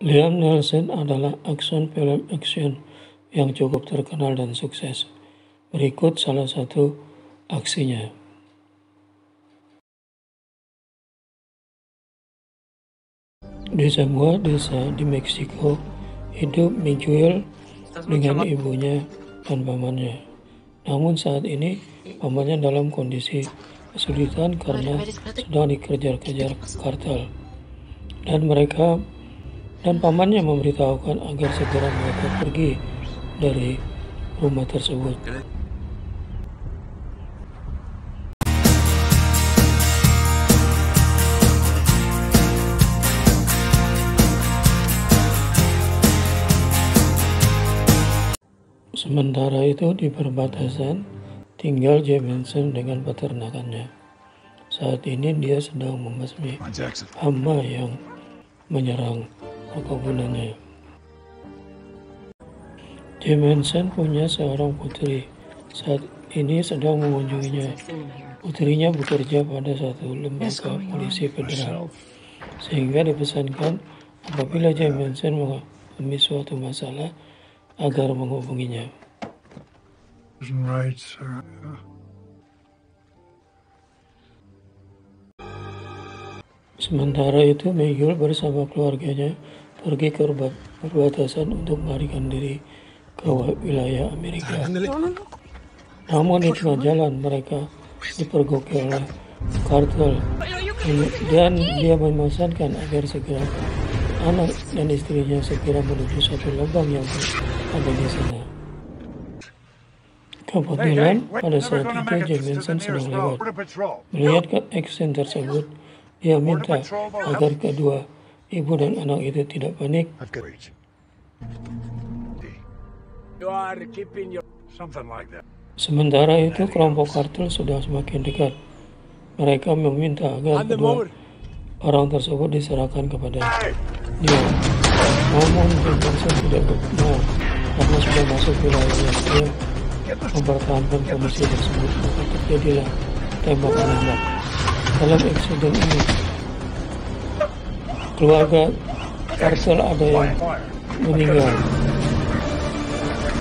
Liam Neeson adalah aktor film action yang cukup terkenal dan sukses. Berikut salah satu aksinya. Di sebuah desa di Meksiko, hidup Miguel dengan ibunya dan pamannya. Namun saat ini, pamannya dalam kondisi kesulitan karena sedang dikejar-kejar kartel. Dan pamannya memberitahukan agar segera mereka pergi dari rumah tersebut. Sementara itu di perbatasan tinggal Jameson dengan peternakannya. Saat ini dia sedang membasmi hama yang menyerang perkebunannya. Jameson punya seorang putri. Saat ini sedang mengunjunginya. Putrinya bekerja pada satu lembaga polisi federal, sehingga dipesankan apabila Jameson mengalami suatu masalah agar menghubunginya. Sementara itu, Miguel bersama keluarganya pergi ke perbatasan untuk melarikan diri ke wilayah Amerika. Namun di tengah jalan mereka dipergoki oleh kartel dan dia memesankan agar segera anak dan istrinya segera menuju satu lubang yang ada di sana. Kebetulan pada saat itu Jameson sedang lewat. Melihat action tersebut, dia minta agar kedua ibu dan anak itu tidak panik. Sementara itu kelompok kartel sudah semakin dekat. Mereka meminta agar kedua orang tersebut diserahkan kepada dia. Namun Jameson tidak mau karena sudah masuk wilayahnya. Dia mempertahankan kondisi tersebut, maka terjadilah tembak-menembak. Dalam insiden ini, keluarga kartel ada yang meninggal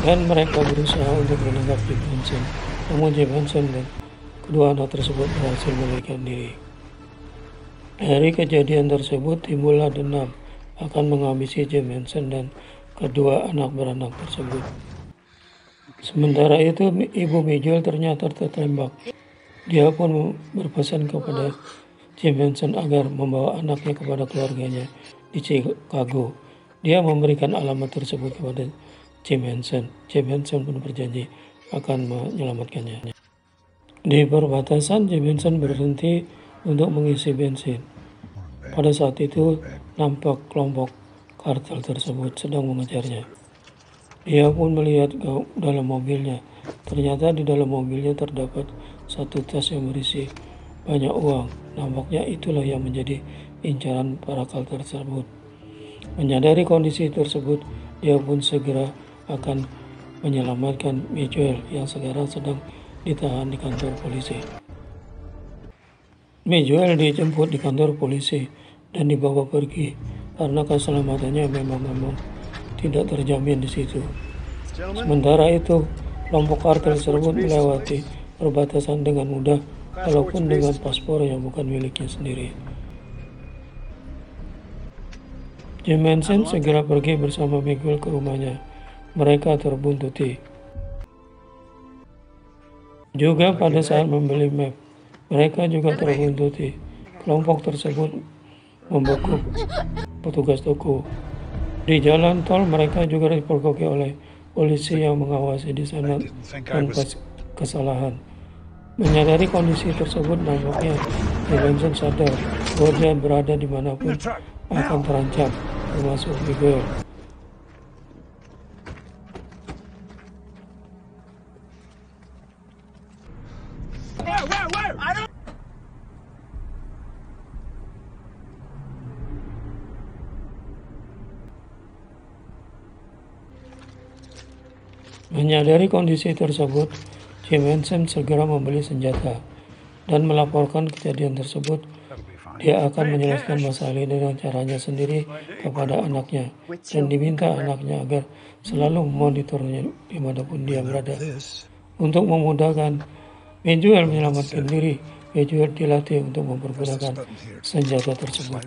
dan mereka berusaha untuk menangkap Jameson. Namun Jameson dan kedua anak tersebut berhasil melarikan diri. Dari kejadian tersebut timbullah dendam akan menghabisi Jameson dan kedua anak beranak tersebut. Sementara itu ibu Miguel ternyata tertembak. Dia pun berpesan kepada Jameson agar membawa anaknya kepada keluarganya di Chicago. Dia memberikan alamat tersebut kepada Jameson. Jameson pun berjanji akan menyelamatkannya. Di perbatasan, Jameson berhenti untuk mengisi bensin. Pada saat itu, nampak kelompok kartel tersebut sedang mengejarnya. Dia pun melihat ke dalam mobilnya. Ternyata di dalam mobilnya terdapat satu tas yang berisi banyak uang. Nampaknya itulah yang menjadi incaran para kartel tersebut. Menyadari kondisi tersebut, dia pun segera akan menyelamatkan Miguel yang sekarang sedang ditahan di kantor polisi. Miguel dijemput di kantor polisi dan dibawa pergi karena keselamatannya memang tidak terjamin di situ. Sementara itu, kelompok kartel tersebut melewati perbatasan dengan mudah, walaupun dengan paspor yang bukan miliknya sendiri. Jameson segera pergi bersama Miguel ke rumahnya. Mereka terbuntuti. Juga pada saat membeli map, mereka juga terbuntuti. Kelompok tersebut membekuk petugas toko. Di jalan tol mereka juga dipergoki oleh polisi yang mengawasi di sana tanpa kesalahan. Menyadari kondisi tersebut, nampaknya Jameson sadar bahwa dia berada dimanapun akan terancam, termasuk Miguel. Menyadari kondisi tersebut, Jameson segera membeli senjata dan melaporkan kejadian tersebut Dia akan menyelesaikan masalah ini dengan caranya sendiri kepada anaknya dan diminta anaknya agar selalu memonitornya dimanapun dia berada. Untuk memudahkan Bejuel menyelamatkan diri, Bejuel dilatih untuk mempergunakan senjata tersebut.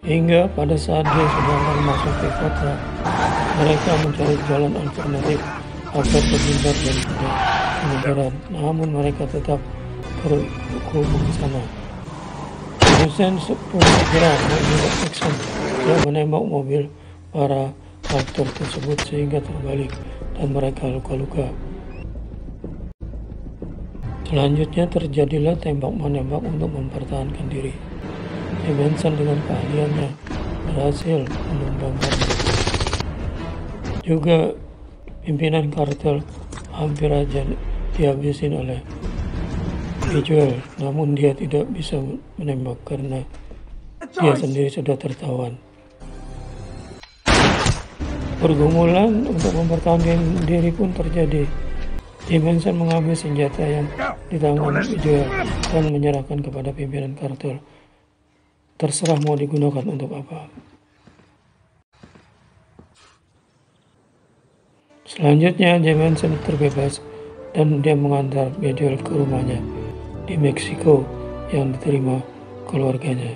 Hingga pada saat dia sudah akan masuk ke kota, mereka mencari jalan alternatif agar terhindar dari pengejaran, namun mereka tetap terhubung ke sana. Vincent pun segera mengambil action dan menembak mobil para karakter tersebut sehingga terbalik dan mereka luka-luka. Selanjutnya terjadilah tembak-menembak untuk mempertahankan diri. Vincent dengan keahliannya berhasil menumbangkannya. Juga pimpinan kartel hampir aja dihabisin oleh Bejuel, namun dia tidak bisa menembak karena dia sendiri sudah tertawan. Pergumulan untuk mempertahankan diri pun terjadi. Vincent mengambil senjata yang di tangan Bejuel dan menyerahkan kepada pimpinan kartel. Terserah mau digunakan untuk apa. Selanjutnya, Vincent terbebas dan dia mengantar Bejuel ke rumahnya di Meksiko yang diterima keluarganya.